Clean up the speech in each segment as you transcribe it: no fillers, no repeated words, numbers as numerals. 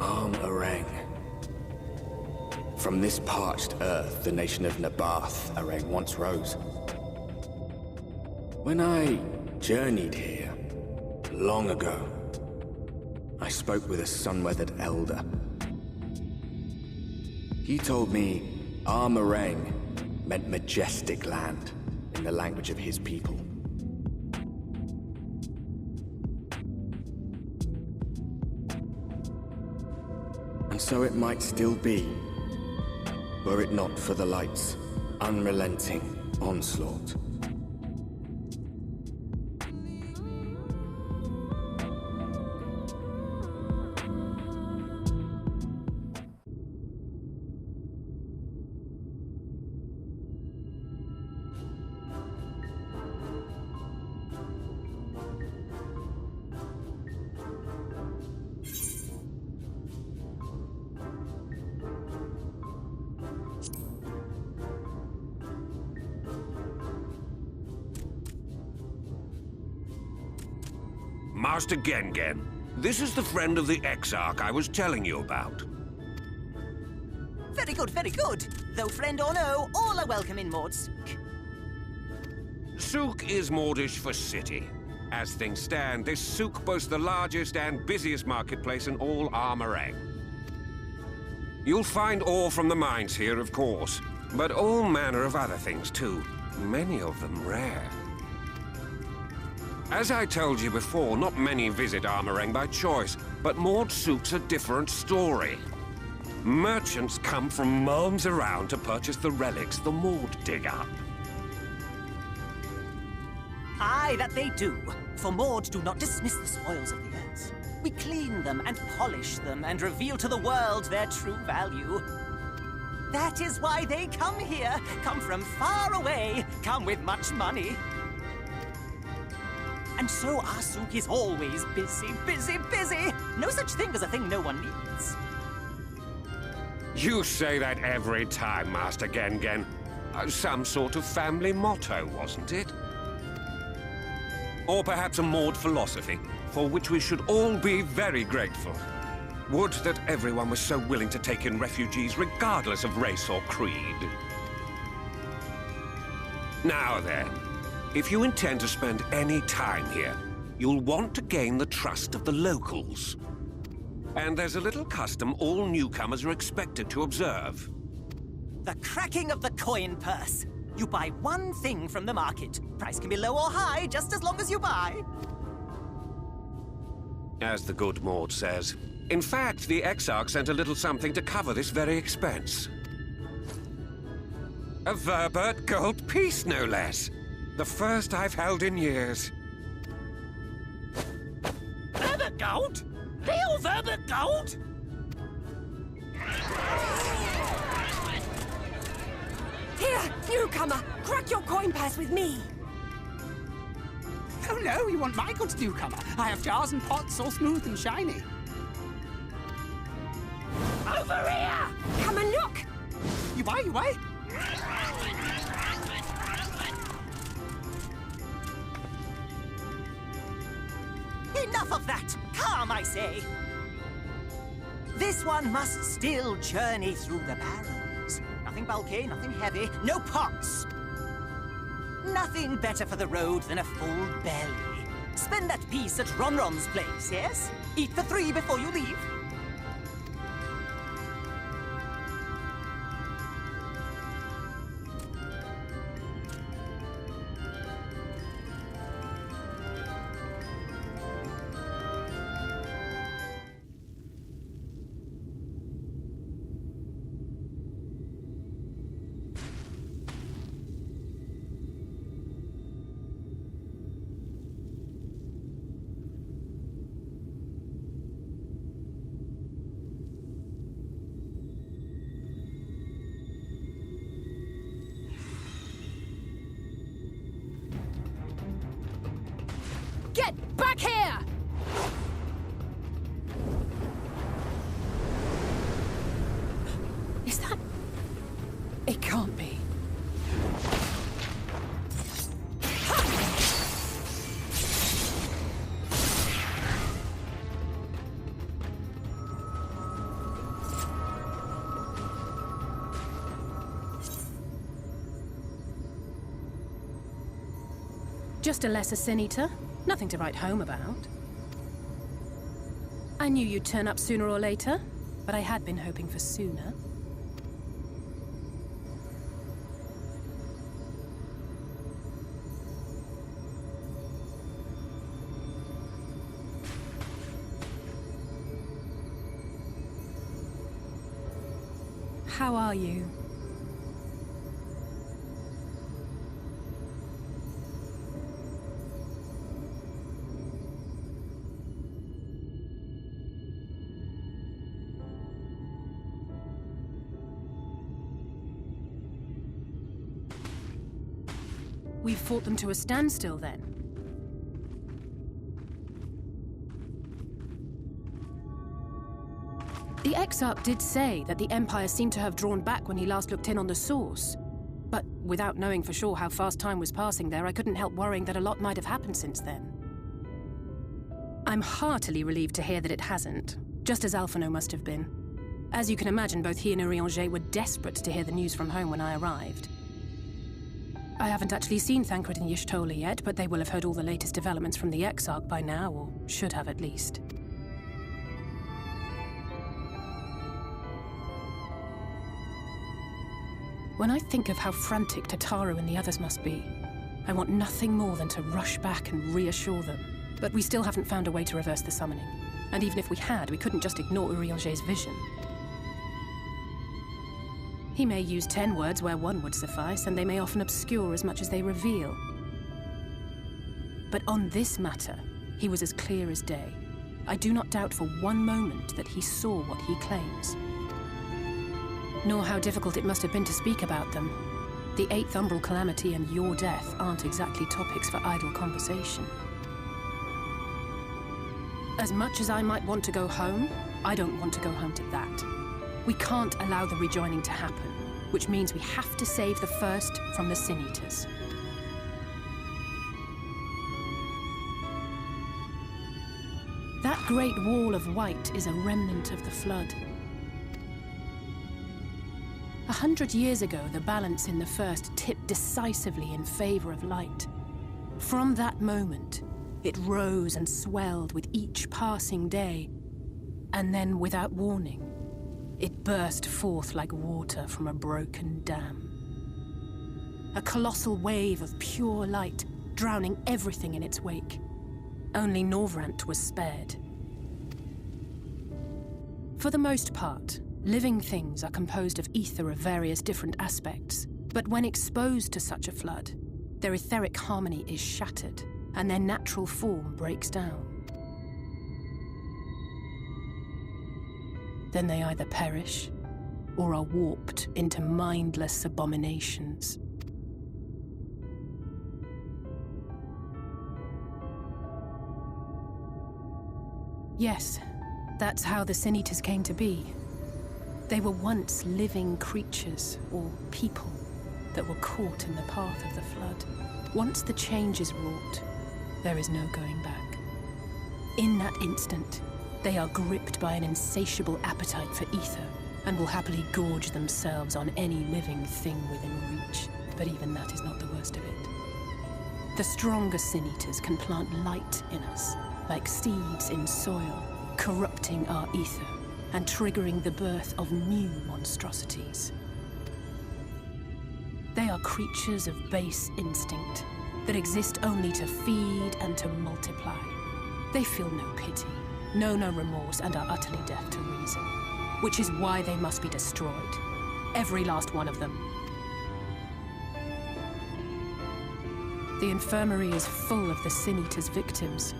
Arang. From this parched earth, the nation of Nabath, Arang once rose. When I journeyed here, long ago, I spoke with a sun-weathered elder. He told me Arang meant majestic land in the language of his people. And so it might still be, were it not for the light's unrelenting onslaught. Master Gengen, this is the friend of the Exarch I was telling you about. Very good, very good. Though friend or no, all are welcome in Mord's. Souk is Mordish for city. As things stand, this souk boasts the largest and busiest marketplace in all Armarang. You'll find ore from the mines here, of course, but all manner of other things too, many of them rare. As I told you before, not many visit Armarang by choice, but Mord Souk's a different story. Merchants come from miles around to purchase the relics the Mord dig up. Aye, that they do. For Mord do not dismiss the spoils of the earth. We clean them and polish them and reveal to the world their true value. That is why they come here, come from far away, come with much money. And so our souk is always busy, busy, busy. No such thing as a thing no one needs. You say that every time, Master Gengen. Some sort of family motto, wasn't it? Or perhaps a Mord philosophy, for which we should all be very grateful. Would that everyone was so willing to take in refugees regardless of race or creed. Now then, if you intend to spend any time here, you'll want to gain the trust of the locals. And there's a little custom all newcomers are expected to observe. The cracking of the coin purse. You buy one thing from the market. Price can be low or high, just as long as you buy. As the good Mord says. In fact, the Exarch sent a little something to cover this very expense. A Verbert gold piece, no less. The first I've held in years. Verbert gold? Real Verbert gold? Here, newcomer! Crack your coin purse with me! Oh no, you want my goods, newcomer. I have jars and pots all smooth and shiny. Over here! Come and look! You buy, you buy? Enough of that! Calm, I say! This one must still journey through the barrels. Nothing bulky, nothing heavy, no pots. Nothing better for the road than a full belly. Spend that piece at Ronron's place, yes? Eat for 3 before you leave. Get back here! Is that... It can't be. Just a lesser sin eater. Nothing to write home about. I knew you'd turn up sooner or later, but I had been hoping for sooner. How are you? We've fought them to a standstill, then. The Exarch did say that the Empire seemed to have drawn back when he last looked in on the source. But without knowing for sure how fast time was passing there, I couldn't help worrying that a lot might have happened since then. I'm heartily relieved to hear that it hasn't, just as Alphino must have been. As you can imagine, both he and Urianger were desperate to hear the news from home when I arrived. I haven't actually seen Thancred and Y'shtola yet, but they will have heard all the latest developments from the Exarch by now, or should have at least. When I think of how frantic Tataru and the others must be, I want nothing more than to rush back and reassure them. But we still haven't found a way to reverse the summoning. And even if we had, we couldn't just ignore Urianger's vision. He may use 10 words where one would suffice, and they may often obscure as much as they reveal. But on this matter, he was as clear as day. I do not doubt for one moment that he saw what he claims. Nor how difficult it must have been to speak about them. The 8th Umbral Calamity and your death aren't exactly topics for idle conversation. As much as I might want to go home, I don't want to go home to that. We can't allow the rejoining to happen, which means we have to save the first from the Sin Eaters. That great wall of white is a remnant of the Flood. 100 years ago, the balance in the First tipped decisively in favor of light. From that moment, it rose and swelled with each passing day, and then, without warning, it burst forth like water from a broken dam. A colossal wave of pure light, drowning everything in its wake. Only Norvrant was spared. For the most part, living things are composed of ether of various different aspects, but when exposed to such a flood, their etheric harmony is shattered, and their natural form breaks down. Then they either perish, or are warped into mindless abominations. Yes, that's how the Sin Eaters came to be. They were once living creatures, or people, that were caught in the path of the Flood. Once the change is wrought, there is no going back. In that instant, they are gripped by an insatiable appetite for ether, and will happily gorge themselves on any living thing within reach. But even that is not the worst of it. The stronger Sin Eaters can plant light in us, like seeds in soil, corrupting our ether, and triggering the birth of new monstrosities. They are creatures of base instinct, that exist only to feed and to multiply. They feel no pity, know no remorse, and are utterly deaf to reason. Which is why they must be destroyed. Every last one of them. The infirmary is full of the Sin Eaters' victims,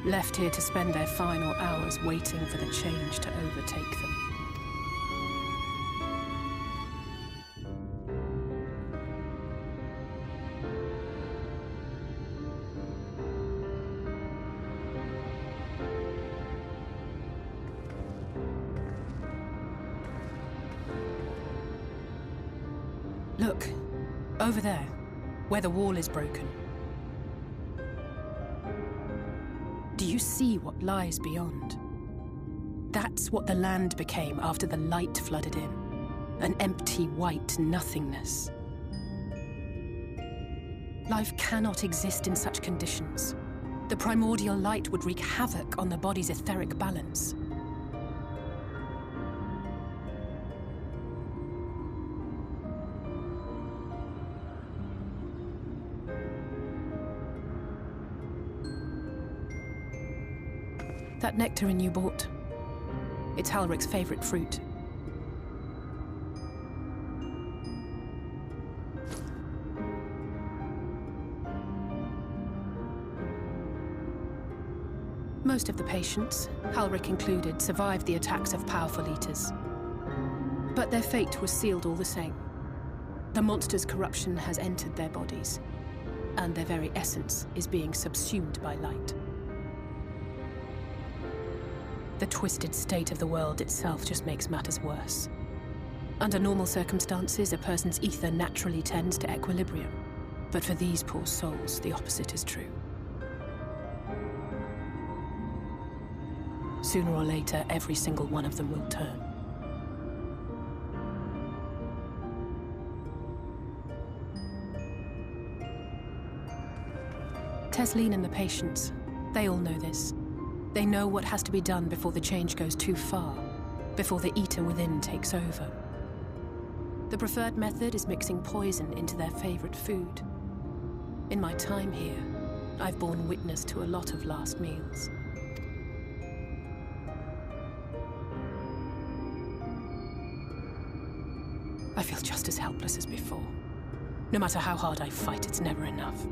left here to spend their final hours waiting for the change to overtake them. Look, over there, where the wall is broken. Do you see what lies beyond? That's what the land became after the light flooded in. An empty white nothingness. Life cannot exist in such conditions. The primordial light would wreak havoc on the body's etheric balance. That nectarin you bought, it's Halric's favorite fruit. Most of the patients, Halric included, survived the attacks of powerful eaters. But their fate was sealed all the same. The monster's corruption has entered their bodies, and their very essence is being subsumed by light. The twisted state of the world itself just makes matters worse. Under normal circumstances, a person's ether naturally tends to equilibrium. But for these poor souls, the opposite is true. Sooner or later, every single one of them will turn. Tesleen and the patients, they all know this. They know what has to be done before the change goes too far, before the eater within takes over. The preferred method is mixing poison into their favorite food. In my time here, I've borne witness to a lot of last meals. I feel just as helpless as before. No matter how hard I fight, it's never enough.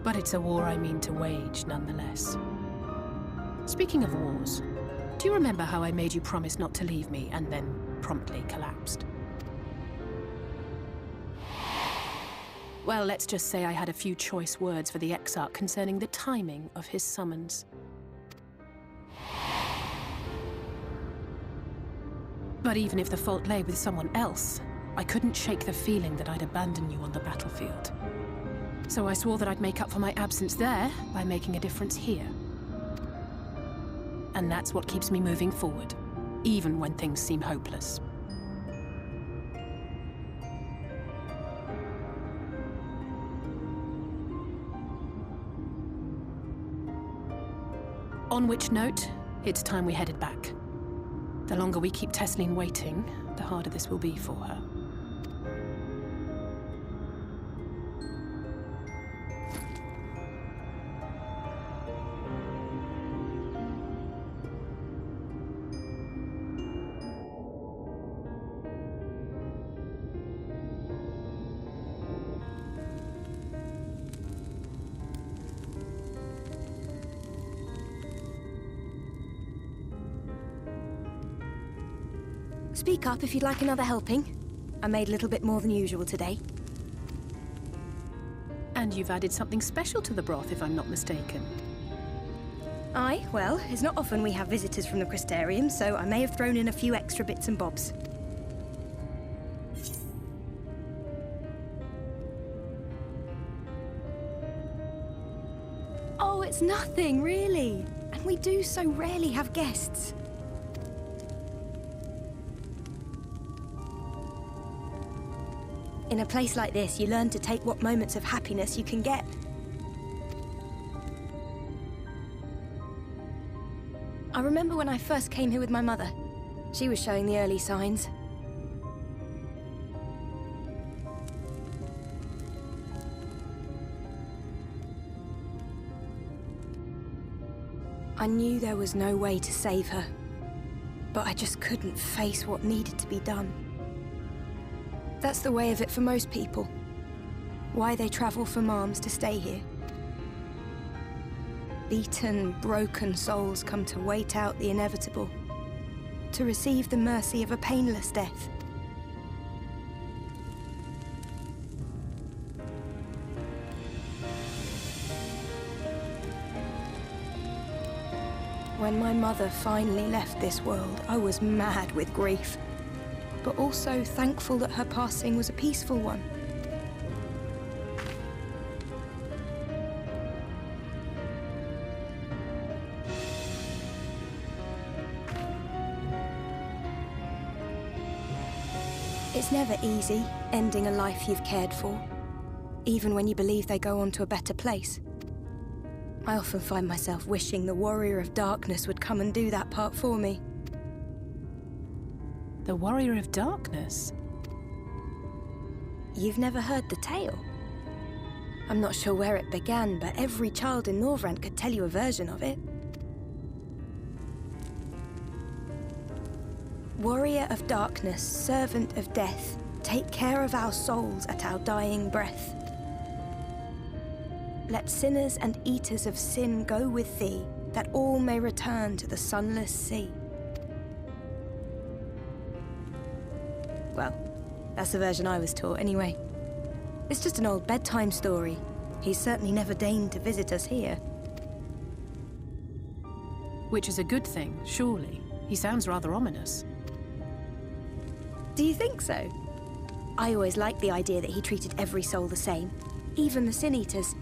But it's a war I mean to wage, nonetheless. Speaking of wars, do you remember how I made you promise not to leave me and then promptly collapsed? Well, let's just say I had a few choice words for the Exarch concerning the timing of his summons. But even if the fault lay with someone else, I couldn't shake the feeling that I'd abandon you on the battlefield. So I swore that I'd make up for my absence there by making a difference here. And that's what keeps me moving forward, even when things seem hopeless. On which note, it's time we headed back. The longer we keep Tesleen waiting, the harder this will be for her. Speak up if you'd like another helping. I made a little bit more than usual today. And you've added something special to the broth, if I'm not mistaken. Aye, well, it's not often we have visitors from the Crystarium, so I may have thrown in a few extra bits and bobs. Oh, it's nothing, really. And we do so rarely have guests. In a place like this, you learn to take what moments of happiness you can get. I remember when I first came here with my mother. She was showing the early signs. I knew there was no way to save her, but I just couldn't face what needed to be done. That's the way of it for most people. Why they travel from arms to stay here. Beaten, broken souls come to wait out the inevitable, to receive the mercy of a painless death. When my mother finally left this world, I was mad with grief, but also thankful that her passing was a peaceful one. It's never easy, ending a life you've cared for, even when you believe they go on to a better place. I often find myself wishing the Warrior of Darkness would come and do that part for me. The Warrior of Darkness? You've never heard the tale? I'm not sure where it began, but every child in Northrend could tell you a version of it. Warrior of Darkness, servant of death, take care of our souls at our dying breath. Let sinners and eaters of sin go with thee, that all may return to the sunless sea. Well, that's the version I was taught anyway. It's just an old bedtime story. He's certainly never deigned to visit us here. Which is a good thing, surely. He sounds rather ominous. Do you think so? I always liked the idea that he treated every soul the same, even the Sin Eaters.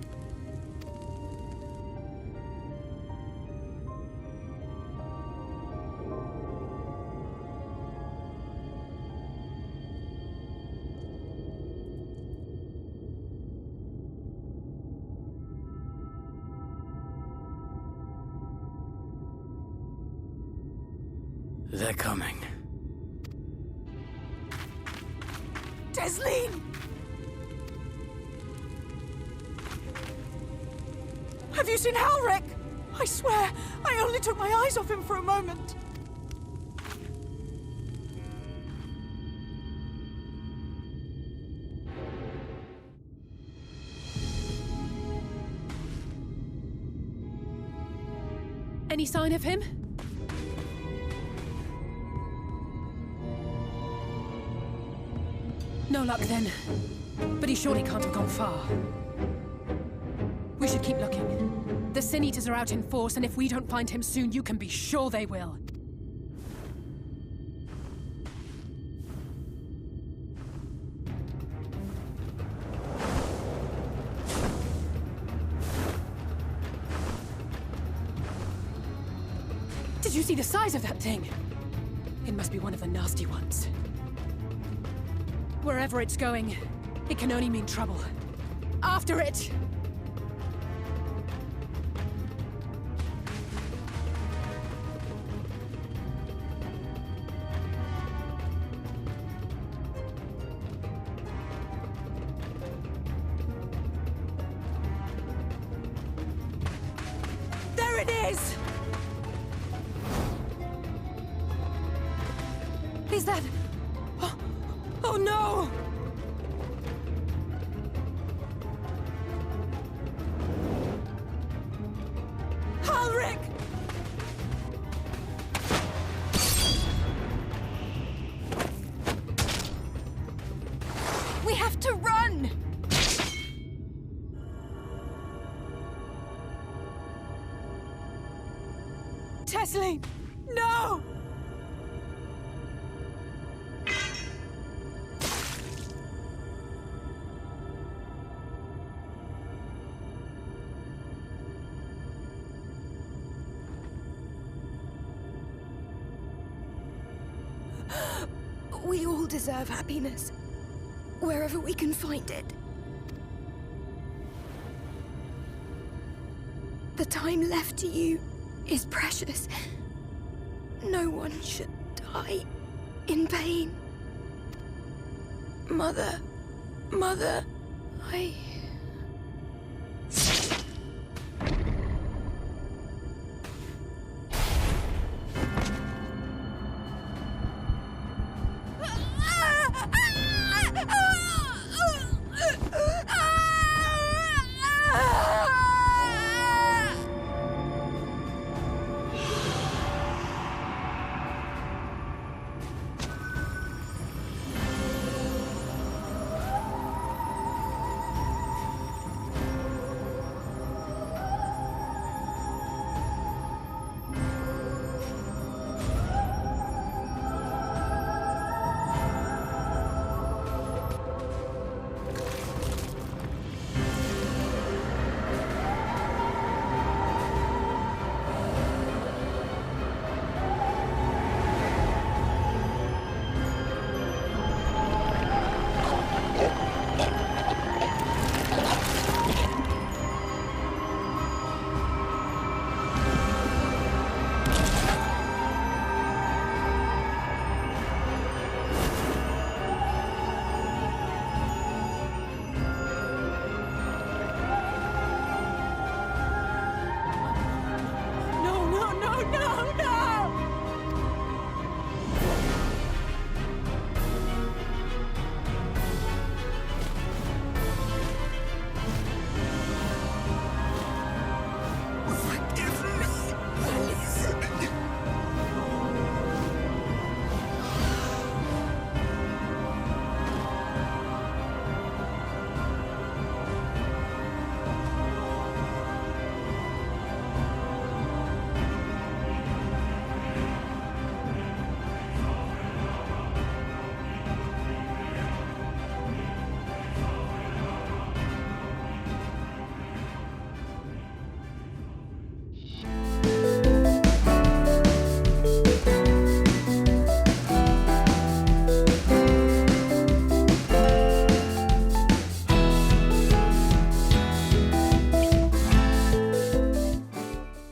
They're coming. Desleen! Have you seen Halric? I swear, I only took my eyes off him for a moment. Any sign of him? No luck then. But he surely can't have gone far. We should keep looking. The Sin Eaters are out in force, and if we don't find him soon, you can be sure they will. Did you see the size of that thing? It must be one of the nasty ones. Wherever it's going, it can only mean trouble. After it! There it is! Is that... Oh no! Halric! We have to run! Desleen! No! We all deserve happiness, wherever we can find it. The time left to you is precious. No one should die in pain. Mother, I...